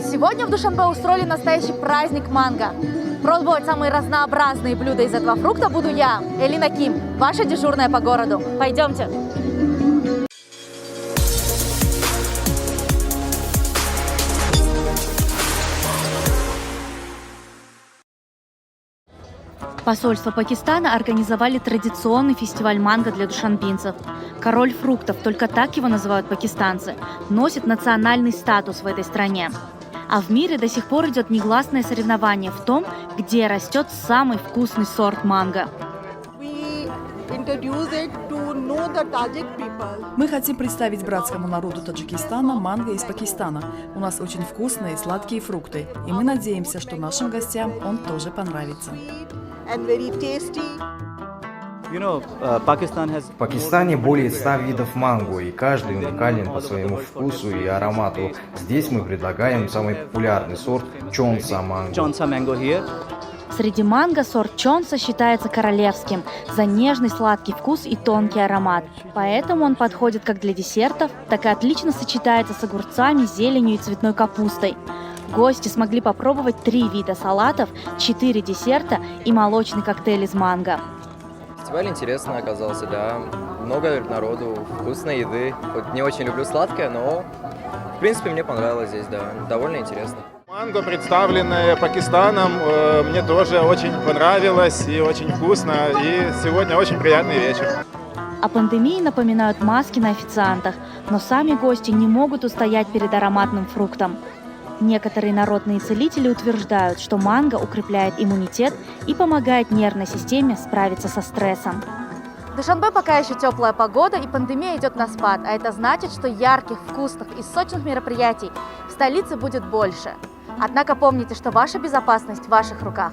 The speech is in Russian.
Сегодня в Душанбе устроили настоящий праздник манго. Пробовать самые разнообразные блюда из этого фрукта буду я, Элина Ким, ваша дежурная по городу. Пойдемте. Посольство Пакистана организовали традиционный фестиваль манго для душанбинцев. Король фруктов, только так его называют пакистанцы, носит национальный статус в этой стране. А в мире до сих пор идет негласное соревнование в том, где растет самый вкусный сорт манго. Мы хотим представить братскому народу Таджикистана манго из Пакистана. У нас очень вкусные и сладкие фрукты, и мы надеемся, что нашим гостям он тоже понравится. В Пакистане более 100 видов манго, и каждый уникален по своему вкусу и аромату. Здесь мы предлагаем самый популярный сорт чонса манго. Среди манго сорт чонса считается королевским за нежный сладкий вкус и тонкий аромат. Поэтому он подходит как для десертов, так и отлично сочетается с огурцами, зеленью и цветной капустой. Гости смогли попробовать 3 вида салатов, 4 десерта и молочный коктейль из манго. Фестиваль интересный оказался, да. Много народу, вкусной еды. Хоть не очень люблю сладкое, но в принципе мне понравилось здесь, да. Довольно интересно. Манго, представленное Пакистаном, мне тоже очень понравилось и очень вкусно. И сегодня очень приятный вечер. О пандемии напоминают маски на официантах, но сами гости не могут устоять перед ароматным фруктом. Некоторые народные целители утверждают, что манго укрепляет иммунитет и помогает нервной системе справиться со стрессом. В Душанбе пока еще теплая погода и пандемия идет на спад, а это значит, что ярких, вкусных и сочных мероприятий в столице будет больше. Однако помните, что ваша безопасность в ваших руках.